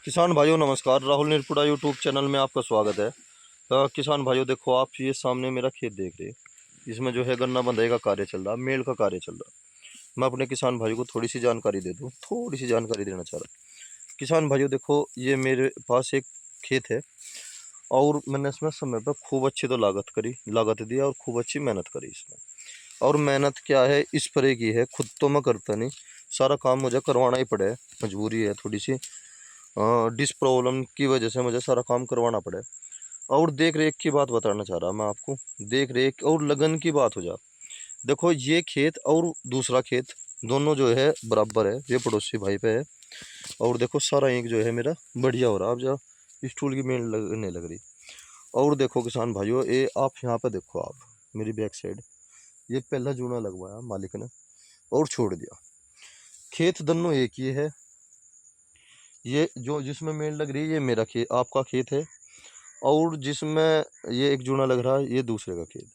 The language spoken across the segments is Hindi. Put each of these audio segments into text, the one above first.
किसान भाइयों नमस्कार। राहुल निरपुरा यूट्यूब चैनल में आपका स्वागत है। किसान भाइयों देखो, आप ये सामने मेरा खेत देख रहे हैं। इसमें जो है गन्ना बंधाई का कार्य चल रहा, मेल का कार्य चल रहा। मैं अपने किसान भाइयों को थोड़ी सी जानकारी दे दूं, थोड़ी सी जानकारी देना चाह रहा। किसान भाइयों देखो, ये मेरे पास एक खेत है और मैंने इसमें समय पर खूब अच्छी तो लागत दी और खूब अच्छी मेहनत करी इसमें। और मेहनत क्या है, इस पर की है, खुद तो मैं करता नहीं, सारा काम मुझे करवाना ही पड़े, मजबूरी है थोड़ी सी। डिस प्रॉब्लम की वजह से मुझे सारा काम करवाना पड़े। और देख रेख की बात बताना चाह रहा मैं आपको, देख रेख और लगन की बात हो जा। देखो, ये खेत और दूसरा खेत दोनों जो है बराबर है, ये पड़ोसी भाई पे है। और देखो सारा ईंख जो है मेरा बढ़िया हो रहा। अब जा स्टूल की मेल लगने लग रही। और देखो किसान भाइयों, ये आप यहाँ पे देखो, आप मेरी बैक साइड, ये पहला जूना लगवाया मालिक ने और छोड़ दिया। खेत दोनों एक ही है। ये जो जिसमें मेल लग रही है ये मेरा खेत, आपका खेत है। और जिसमें ये एक जूना लग रहा है ये दूसरे का खेत है।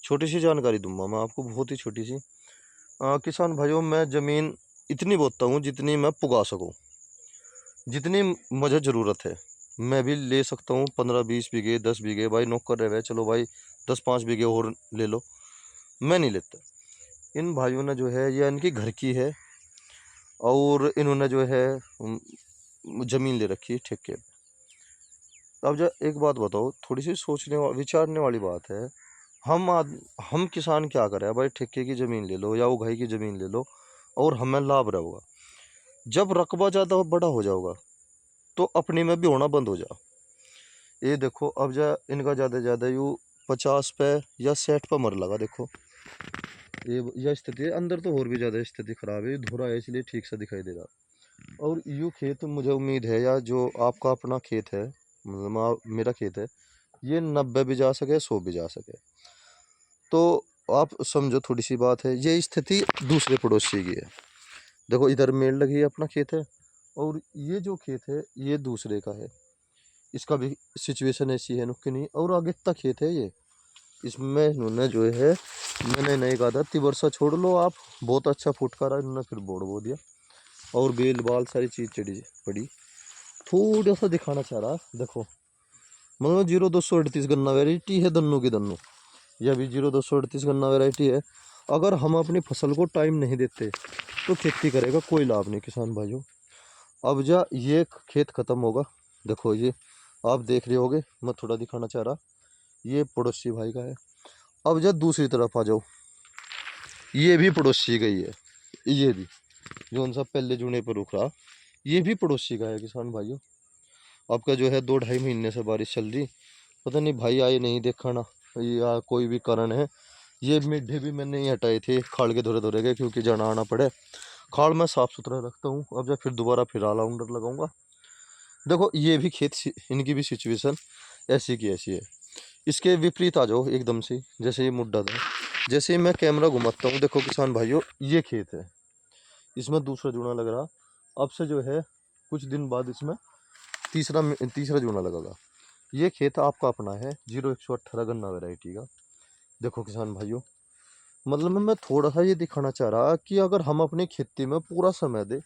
छोटी सी जानकारी दूंगा मैं आपको, बहुत ही छोटी सी। किसान भाइयों, मैं ज़मीन इतनी बोता हूँ जितनी मैं पुगा सकूँ, जितनी मुझे ज़रूरत है। मैं भी ले सकता हूँ 15-20 बीघे, 10 बीघे। भाई नौकर रहे, चलो भाई 10-5 बीघे और ले लो, मैं नहीं लेता। इन भाइयों ने जो है ये इनकी घर की है और इन्होंने जो है ज़मीन ले रखी है ठेके। अब जब एक बात बताओ, थोड़ी सी विचारने वाली बात है। हम किसान क्या करें भाई, ठेके की ज़मीन ले लो या वो घाई की ज़मीन ले लो और हमें लाभ रहेगा। जब रकबा ज़्यादा बड़ा हो जाएगा तो अपनी में भी होना बंद हो जा। ये देखो, अब जा इनका ज़्यादा ज़्यादा यू 50 पे या 60 पे मर लगा। देखो ये यह स्थिति है। अंदर तो और भी ज़्यादा स्थिति खराब है, धुरा है इसलिए ठीक से दिखाई दे रहा। और यू खेत मुझे उम्मीद है, या जो आपका अपना खेत है, मतलब मेरा खेत है, ये 90 भी जा सके, 100 भी जा सके। तो आप समझो, थोड़ी सी बात है। ये स्थिति दूसरे पड़ोसी की है। देखो इधर मेल लगी है, अपना खेत है, और ये जो खेत है ये दूसरे का है। इसका भी सिचुएशन ऐसी है नुक्की नहीं। और आगे तक खेत है ये, इसमें इन्होंने जो है, मैंने नहीं कहा था तिवर्सा छोड़ लो आप, बहुत अच्छा फुटकारा रहा, इन्होंने फिर बोड़ बो दिया और बेल बाल सारी चीज़ चढ़ी पड़ी। थोड़ा सा दिखाना चाह रहा, देखो मतलब 0238 गन्ना वेराइटी है, दन्नू की दन्नू। यह भी 0238 गन्ना वेराइटी है। अगर हम अपनी फसल को टाइम नहीं देते तो खेती करेगा कोई लाभ नहीं किसान भाइयों। अब जा ये खेत खत्म होगा, देखो ये आप देख रहे होगे, मैं थोड़ा दिखाना चाह रहा, ये पड़ोसी भाई का है। अब जा दूसरी तरफ आ जाओ, ये भी पड़ोसी का ही है। ये भी जो उनसा पहले जूने पर रुक रहा, ये भी पड़ोसी का है किसान भाइयों। आपका जो है 2-2.5 महीने से बारिश चल रही, पता नहीं भाई आए नहीं देखा ना, या कोई भी कारण है। ये मिड्ढे भी मैंने ही हटाए थे, खाल के धोरे धोरे गए, क्योंकि जाना आना पड़े। खाल मैं साफ सुथरा रखता हूँ। अब जब फिर दोबारा फिर ऑल राउंडर लगाऊंगा। देखो ये भी खेत, इनकी भी सिचुएशन ऐसी की ऐसी है। इसके विपरीत आ जाओ एकदम से, जैसे ये मुड्ढा था, जैसे ही मैं कैमरा घुमाता हूँ, देखो किसान भाइयों ये खेत है, इसमें दूसरा जूना लग रहा। अब से जो है कुछ दिन बाद इसमें तीसरा तीसरा जूना लगेगा। ये खेत आपका अपना है, 0118 गन्ना वेराइटी का। देखो किसान भाइयों, मतलब मैं थोड़ा सा ये दिखाना चाह रहा कि अगर हम अपनी खेती में पूरा समय दे,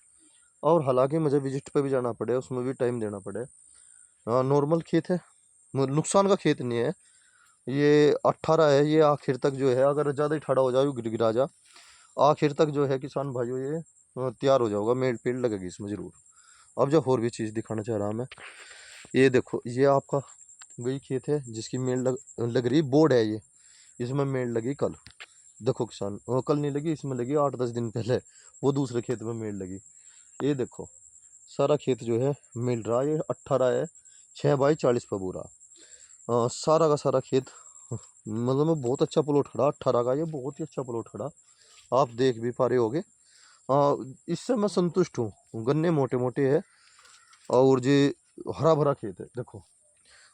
और हालांकि मुझे विजिट पे भी जाना पड़े, उसमें भी टाइम देना पड़े। नॉर्मल खेत है, नुकसान का खेत नहीं है। ये 18 है, ये आखिर तक जो है, अगर ज़्यादा ही ठंडा हो जाए गिरा जा, आखिर तक जो है किसान भाइयों ये तैयार हो जाएगा, मेल पेड़ लगेगी इसमें ज़रूर। अब जो और भी चीज़ दिखाना चाह रहा मैं, ये देखो, ये आपका वही खेत है जिसकी मेल लग रही, बोर्ड है ये, इसमें मेल लगी कल। देखो किसान, कल नहीं लगी, इसमें लगी 8-10 दिन पहले, वो दूसरे खेत में मेल लगी। ये देखो सारा खेत जो है मिल रहा, ये 18 है, 6x40 पर पूरा। सारा का सारा खेत, मतलब मैं बहुत अच्छा प्लॉट खड़ा 18 का, ये बहुत ही अच्छा प्लॉट खड़ा, आप देख भी पा रहे होगे। इससे मैं संतुष्ट हूँ। गन्ने मोटे मोटे है और ये हरा भरा खेत है, देखो।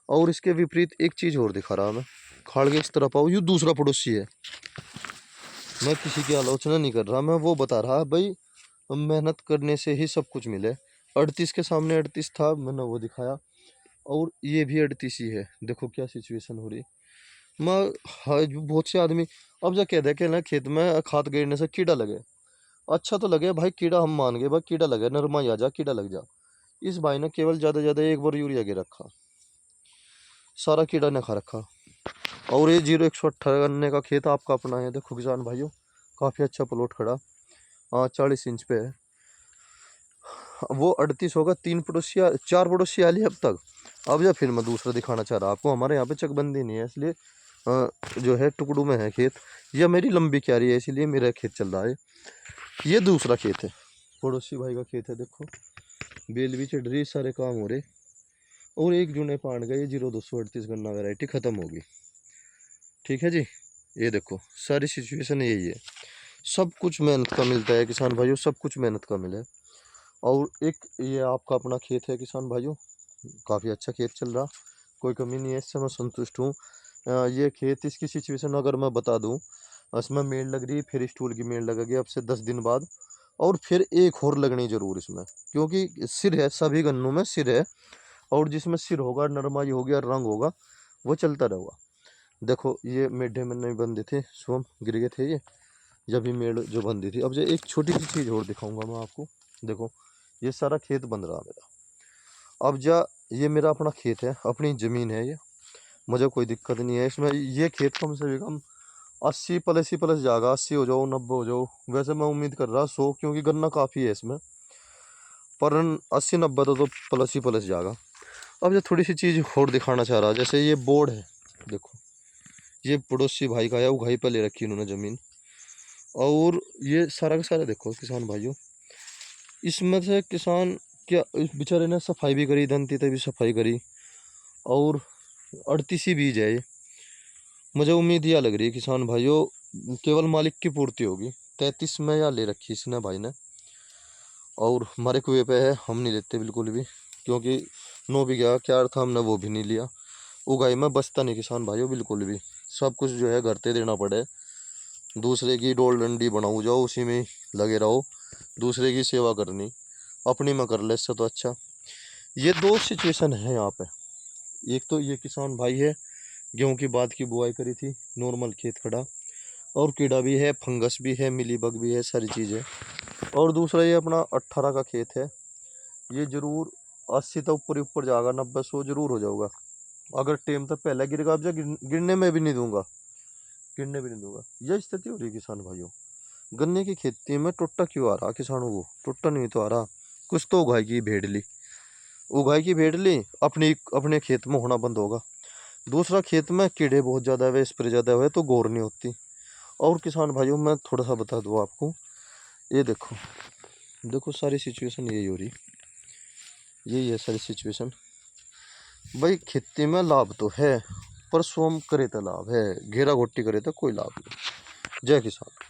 और इसके विपरीत एक चीज़ और दिखा रहा मैं, खाड़ के इस तरफ आओ, ये दूसरा पड़ोसी है। मैं किसी की आलोचना नहीं कर रहा, मैं वो बता रहा भाई, मेहनत करने से ही सब कुछ मिले। 38 के सामने 38 था, मैंने वो दिखाया। और ये भी 38 ही है, देखो क्या सिचुएशन हो रही। मैं हाँ, बहुत से आदमी अब जा कह दे के ना खेत में खाद गिरने से कीड़ा लगे, अच्छा तो लगे भाई, कीड़ा हम मान गए भाई, कीड़ा लगे नरमा आ जा, कीड़ा लग जा। इस भाई ने केवल ज़्यादा ज़्यादा एक बार यूरिया के रखा, सारा कीड़ा ने खा रखा। और ये 0118 गन्ने का खेत आपका अपना है, देखो किसान भाइयों, काफ़ी अच्छा प्लॉट खड़ा, हाँ 40 इंच पे है। वो 38 होगा, 4 पड़ोसी आली अब तक। अब या फिर मैं दूसरा दिखाना चाह रहा आपको, हमारे यहाँ पे चकबंदी नहीं है, इसलिए जो है टुकड़ों में है खेत। यह मेरी लंबी क्यारी है, इसीलिए मेरा खेत चल रहा है। ये दूसरा खेत है, पड़ोसी भाई का खेत है, देखो बेल भी चढ़ रही, सारे काम हो रहे। और एक जूने पान गए 0238 गन्ना वैरायटी खत्म होगी। ठीक है जी, ये देखो सारी सिचुएशन यही है। सब कुछ मेहनत का मिलता है किसान भाइयों, सब कुछ मेहनत का मिले। और एक ये आपका अपना खेत है किसान भाइयों, काफ़ी अच्छा खेत चल रहा, कोई कमी नहीं है, इससे मैं संतुष्ट हूँ। ये खेत, इसकी सिचुएशन अगर मैं बता दूँ, इसमें मेड़ लग रही है, फिर स्टूल की मेड़ लगेगी अब से 10 दिन बाद, और फिर एक और लगनी जरूर इसमें, क्योंकि सिर है, सभी गन्नों में सिर है। और जिसमें सिर होगा, नरमाई होगी और रंग होगा, वो चलता रहेगा। देखो ये मेढे में नहीं बंधे थे, स्वयं गिर गए थे ये, जब ही मेड़ जो बंधी थी। अब जो एक छोटी सी चीज़ और दिखाऊंगा मैं आपको, देखो ये सारा खेत बन रहा मेरा। अब जा, ये मेरा अपना खेत है, अपनी ज़मीन है ये, मुझे कोई दिक्कत नहीं है इसमें। ये खेत कम से कम 80 प्लस ही प्लस जाएगा, 80 हो जाओ, 90 हो जाओ, वैसे मैं उम्मीद कर रहा 100, क्योंकि गन्ना काफ़ी है इसमें, पर 80-90 तो प्लस ही प्लस जाएगा। अब ये थोड़ी सी चीज़ और दिखाना चाह रहा, जैसे ये बोर्ड है, देखो ये पड़ोसी भाई का है, उगाही पे ले रखी इन्होंने ज़मीन। और ये सारा का सारा देखो किसान भाइयों, इसमें से किसान क्या, इस बेचारे ने सफाई भी करी, धनती तक भी सफाई करी, और 38 ही बीज है ये। मुझे उम्मीद यह लग रही है किसान भाइयों, केवल मालिक की पूर्ति होगी। 33 में या ले रखी इसने भाई ने, और हमारे कुएं पे है, हम नहीं लेते बिल्कुल भी, क्योंकि 9 बीघा क्या अर्थ, हमने वो भी नहीं लिया। उगाई में बचता नहीं किसान भाइयों बिल्कुल भी, सब कुछ जो है घर पे देना पड़े। दूसरे की डोल डंडी बनाओ, जाओ उसी में लगे रहो, दूसरे की सेवा करनी, अपनी में कर ले, इससे तो अच्छा। ये दो सिचुएशन है यहाँ पे। एक तो ये किसान भाई है, गेहूं की बाद की बुआई करी थी, नॉर्मल खेत खड़ा, और कीड़ा भी है, फंगस भी है, मिलीबग भी है, सारी चीज़ें। और दूसरा ये अपना 18 का खेत है, ये जरूर 80 तक ऊपर ऊपर जाएगा, 90-100 जरूर हो जाऊगा। अगर टेम तक पहले गिरेगा, अब गिरने में भी नहीं दूंगा, गिरने भी नहीं दूंगा। यह स्थिति हो रही है किसान भाइयों। गन्ने की खेती में टुट्टा क्यों आ रहा किसानों को, टुट्टा नहीं तो आ रहा, कुछ तो उगाई की भेड़ ली, उगाई की भेड़ ली, अपनी अपने खेत में होना बंद होगा। दूसरा, खेत में कीड़े बहुत ज़्यादा हुए, स्प्रे ज़्यादा हुए तो गौर नहीं होती। और किसान भाइयों मैं थोड़ा सा बता दूँ आपको, ये देखो, देखो सारी सिचुएशन यही हो रही, यही है सारी सिचुएशन। भाई खेती में लाभ तो है, पर स्वयं करे तो लाभ है, घेरा घोटी करे तो कोई लाभ नहीं। जय किसान।